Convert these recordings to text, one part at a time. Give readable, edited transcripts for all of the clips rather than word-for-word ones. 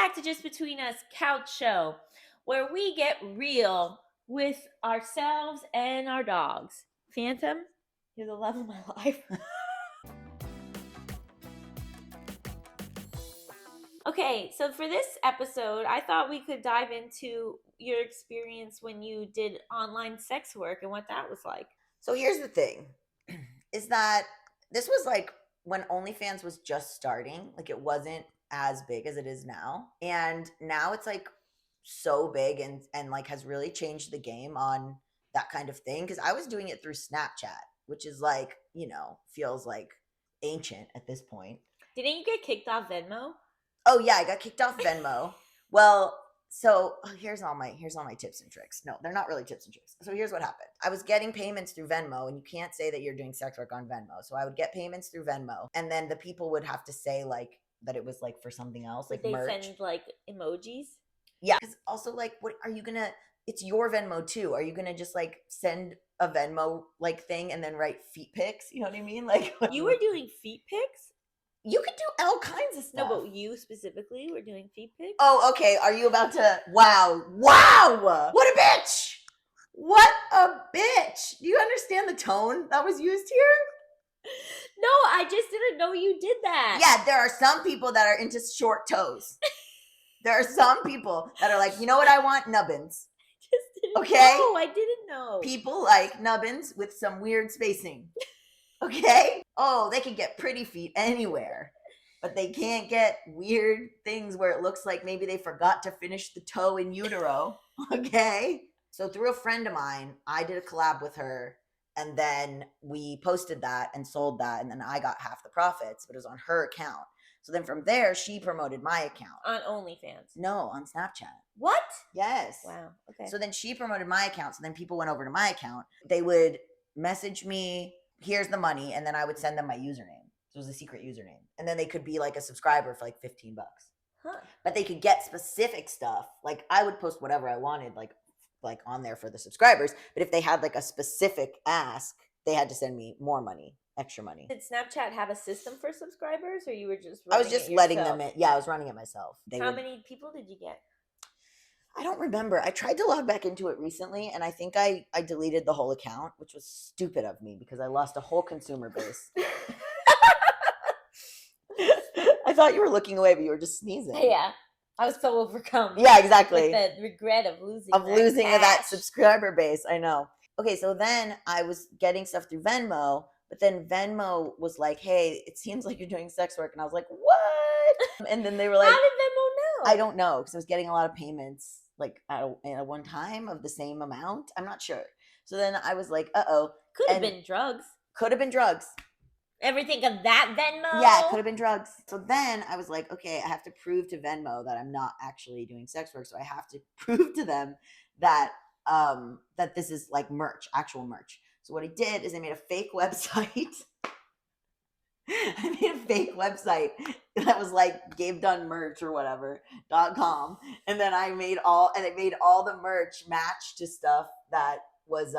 back to Just Between Us Couch Show, where we get real with ourselves and our dogs. Phantom, you're the love of my life. Okay, so for this episode, I thought we could dive into your experience when you did online sex work and what that was like. So here's the thing, is that this was like when OnlyFans was just starting. Like it wasn't as big as it is now. And now it's like so big and like has really changed the game on that kind of thing. Cause I was doing it through Snapchat, which is like, feels like ancient at this point. Didn't you get kicked off Venmo? Oh yeah, I got kicked off Venmo. Well, so here's all my tips and tricks. No, they're not really tips and tricks. So here's what happened. I was getting payments through Venmo, and you can't say that you're doing sex work on Venmo. So I would get payments through Venmo, and then the people would have to say like that it was like for something else, like Would they merch. send like emojis? Yeah, because also like, what are you gonna? It's your Venmo too. Are you gonna just like send a Venmo like thing and then write feet pics? You know what I mean? Like You were doing feet pics? you could do all kinds of stuff. No, but you specifically were doing feet pics? Oh, okay. Are you about to? Wow. What a bitch. What a bitch. Do you understand the tone that was used here? No, I just didn't know you did that. Yeah, there are some people that are into short toes. There are some people that are like, you know what I want? Nubbins. Just didn't Okay? know. I didn't know. People like nubbins with some weird spacing. Okay? Oh, they can get pretty feet anywhere, but they can't get weird things where it looks like maybe they forgot to finish the toe in utero. Okay? So through a friend of mine, I did a collab with her, and then we posted that and sold that, and then I got half the profits, but it was on her account. So then from there, she promoted my account. On OnlyFans? No, on Snapchat. What? Yes. Wow. Okay. So then she promoted my account. So then people went over to my account. They would message me, here's the money, and then I would send them my username. So it was a secret username. And then they could be like a subscriber for like $15. Huh. But they could get specific stuff. Like I would post whatever I wanted, like on there for the subscribers. But if they had like a specific ask, they had to send me more money, extra money. Did Snapchat have a system for subscribers, or you were just I was just letting them in. Yeah, I was running it myself. How many people did you get? I don't remember. I tried to log back into it recently, and I think I deleted the whole account, which was stupid of me because I lost a whole consumer base. I thought you were looking away, but you were just sneezing. Yeah. I was so overcome. Yeah, exactly. With the regret of losing that subscriber base. I know. Okay, so then I was getting stuff through Venmo, but then Venmo was like, hey, it seems like you're doing sex work. And I was like, what? And then they were like, how did Venmo know? I don't know, because I was getting a lot of payments like at one time of the same amount. I'm not sure. So then I was like, uh-oh. Could have been drugs. Could have been drugs. Everything of that Venmo? Yeah, it could have been drugs. So then I was like, okay, I have to prove to Venmo that I'm not actually doing sex work. So I have to prove to them that that this is like merch, actual merch. So what I did is I made a fake website. I made a fake website that was like Gabe done merch or whatever.com. And then it made all the merch match to stuff that was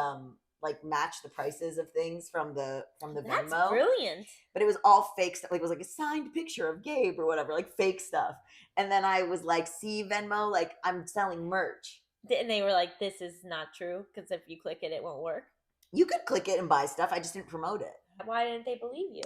like match the prices of things from the Venmo. That's brilliant. But it was all fake stuff. Like it was like a signed picture of Gabe or whatever, like fake stuff. And then I was like, see Venmo, like I'm selling merch. And they were like, this is not true because if you click it, it won't work. You could click it and buy stuff. I just didn't promote it. Why didn't they believe you?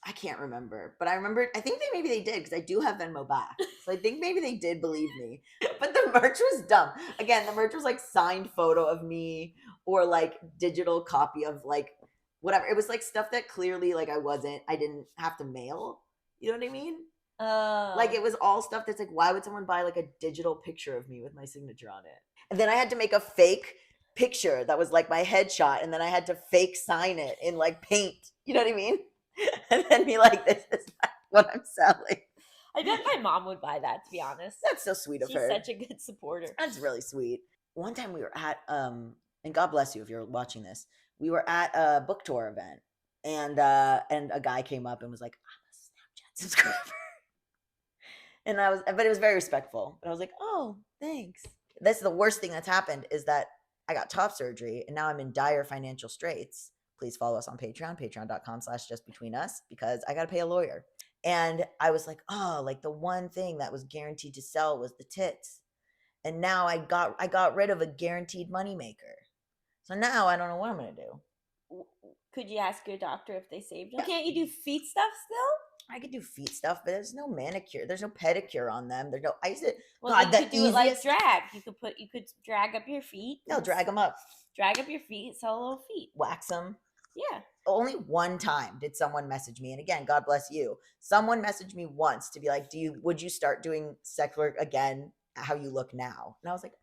I can't remember, but I think maybe they did because I do have Venmo back. So I think maybe they did believe me, but the merch was dumb. Again, the merch was like signed photo of me or like digital copy of like whatever. It was like stuff that clearly like I didn't have to mail. You know what I mean? Like it was all stuff that's like, why would someone buy like a digital picture of me with my signature on it? And then I had to make a fake picture that was like my headshot, and then I had to fake sign it in like paint. You know what I mean? And then be like, this is what I'm selling. I bet my mom would buy that, to be honest. That's so sweet of her. She's such a good supporter. That's really sweet. One time we were at, and God bless you if you're watching this, we were at a book tour event, and a guy came up and was like, I'm a Snapchat subscriber. But it was very respectful. But I was like, oh, thanks. That's the worst thing that's happened is that I got top surgery, and now I'm in dire financial straits. Please follow us on Patreon, patreon.com/justbetweenus, because I got to pay a lawyer. And I was like, oh, like the one thing that was guaranteed to sell was the tits. And now I got rid of a guaranteed moneymaker. So now I don't know what I'm gonna do. Could you ask your doctor if they saved them? Yeah. Can't you do feet stuff still? I could do feet stuff, but there's no manicure. There's no pedicure on them. There's no ice. Well, God, you the could do it like easiest. drag. You could drag up your feet. No, drag them up, Drag up your feet and sell little feet. wax them. Yeah. Only one time did someone message me, and again, God bless you. Someone messaged me once to be like, would you start doing sex work again? How you look now? And I was like,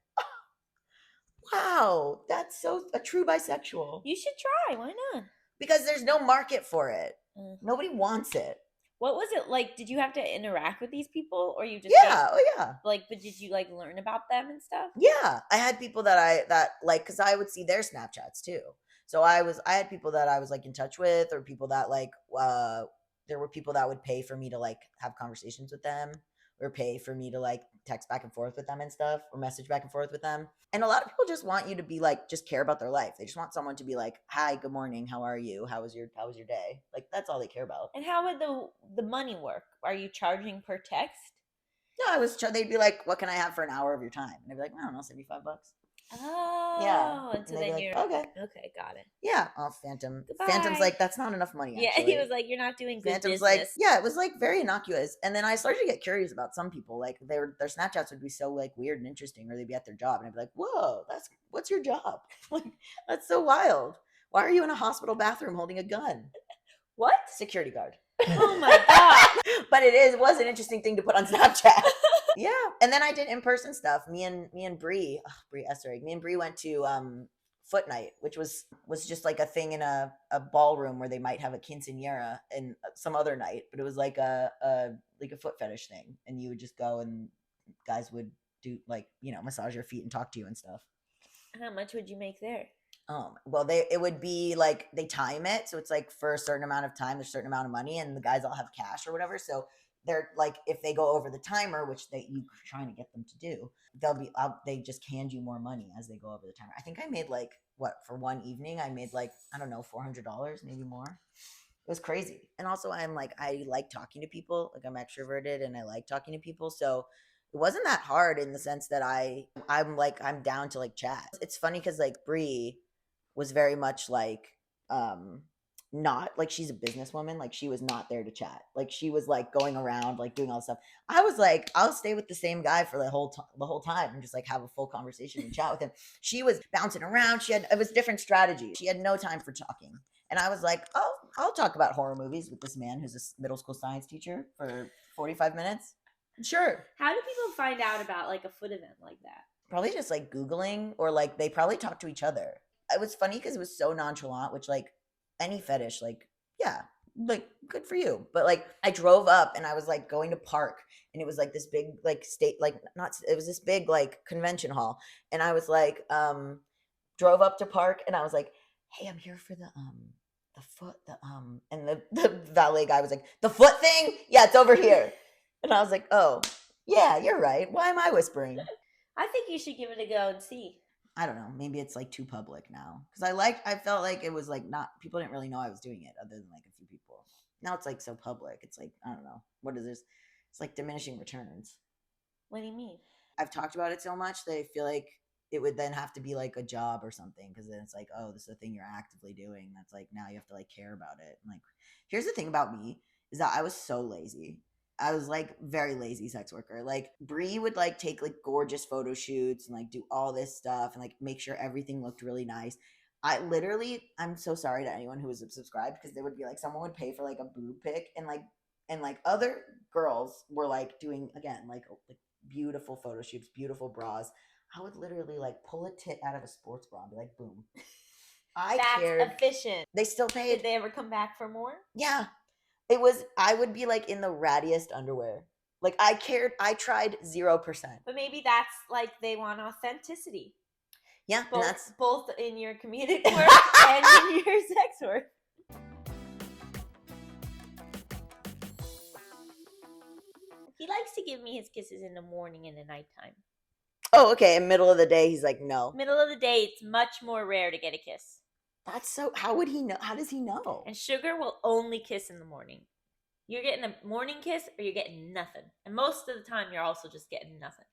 wow, that's so a true bisexual. You should try. Why not? Because there's no market for it. Mm. Nobody wants it. What was it like? Did you have to interact with these people, or you just Yeah, oh yeah. like? But did you like learn about them and stuff? Yeah, I had people that like, because I would see their Snapchats too. So I had people that I was like in touch with, or people that like there were people that would pay for me to like have conversations with them, or pay for me to like text back and forth with them and stuff, or message back and forth with them. And a lot of people just want you to be like, just care about their life. They just want someone to be like, hi, good morning, how are you, how was your day? Like that's all they care about. And how would the money work? Are you charging per text? No, they'd be like, what can I have for an hour of your time? And I'd be like, I don't know, $75. Oh, Yeah. and so And they'd then be you're like, okay. okay, got it. Yeah. Oh, Phantom. Goodbye. Phantom's like, that's not enough money, Yeah, actually. he was like, you're not doing good Phantom's business. like, yeah, it was like very innocuous. And then I started to get curious about some people. Like their Snapchats would be so like weird and interesting, or they'd be at their job, and I'd be like, whoa, what's your job? Like, that's so wild. Why are you in a hospital bathroom holding a gun? What? Security guard. Oh my god. But was an interesting thing to put on Snapchat. Yeah. And then I did in-person stuff. Me and Bree Esserig. Me and Bree went to Foot Night, which was just like a thing in a ballroom where they might have a quinceañera and some other night, but it was like a foot fetish thing, and you would just go and guys would do like, massage your feet and talk to you and stuff. How much would you make there? Well, it would be like they time it, so it's like for a certain amount of time, there's a certain amount of money, and the guys all have cash or whatever. So they're like, if they go over the timer, which you trying to get them to do, they just hand you more money as they go over the timer. I think I made like for one evening, I made like, I don't know, $400, maybe more. It was crazy. And also I like talking to people. Like I'm extroverted and I like talking to people, so it wasn't that hard in the sense that I'm down to like chat. It's funny because like Bree was very much like not like, she's a businesswoman, like she was not there to chat, like she was like going around like doing all this stuff. I was like, I'll stay with the same guy for the whole time and just like have a full conversation and chat with him. She was bouncing around. It was different strategy. She had no time for talking, and I was like, oh, I'll talk about horror movies with this man who's a middle school science teacher for 45 minutes. Sure. How do people find out about like a foot event like that? Probably just like Googling, or like they probably talk to each other. It was funny because it was so nonchalant, which like any fetish, like, yeah, like good for you. But like I drove up and I was like going to park, and it was like this big like state, like not, it was this big like convention hall, and I was like drove up to park, and I was like, hey, I'm here for the foot, and the valet guy was like, the foot thing? Yeah, it's over here. And I was like, oh yeah, you're right, why am I whispering? I think you should give it a go and see. I don't know. Maybe it's like too public now, because I felt like it was like not, people didn't really know I was doing it other than like a few people. Now it's like so public. It's like, I don't know. What is this? It's like diminishing returns. What do you mean? I've talked about it so much that I feel like it would then have to be like a job or something, because then it's like, oh, this is a thing you're actively doing. That's like, now you have to like care about it. And like, here's the thing about me is that I was so lazy. I was like very lazy sex worker. Like Bree would like take like gorgeous photo shoots and like do all this stuff and like make sure everything looked really nice. I'm so sorry to anyone who was subscribed, because there would be like, someone would pay for like a boob pic, and like other girls were like doing, again, like beautiful photo shoots, beautiful bras. I would literally like pull a tit out of a sports bra and be like, boom. That's efficient. They still paid. Did they ever come back for more? Yeah. I would be like in the rattiest underwear. Like I tried 0%. But maybe that's like, they want authenticity. Yeah, both, and that's both in your comedic work and in your sex work. He likes to give me his kisses in the morning and the nighttime. Oh, okay. In the middle of the day, he's like, no. Middle of the day, it's much more rare to get a kiss. That's so, how would he know? How does he know? And Sugar will only kiss in the morning. You're getting a morning kiss or you're getting nothing. And most of the time, you're also just getting nothing.